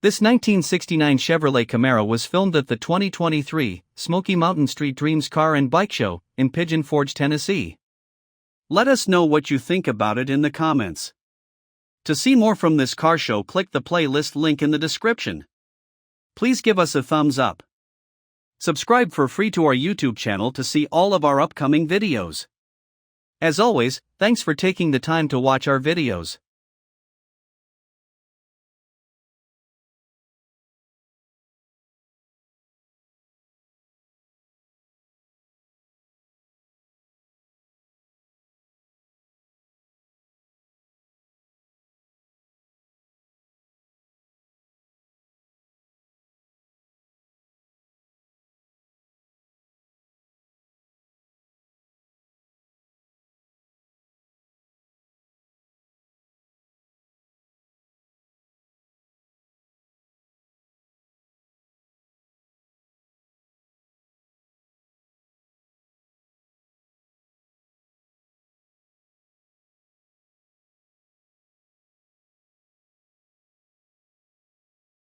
This 1969 Chevrolet Camaro was filmed at the 2023 Smokey Mountain Street Dreams Car and Bike Show in Pigeon Forge, Tennessee. Let us know what you think about it in the comments. To see more from this car show, click the playlist link in the description. Please give us a thumbs up. Subscribe for free to our YouTube channel to see all of our upcoming videos. As always, thanks for taking the time to watch our videos.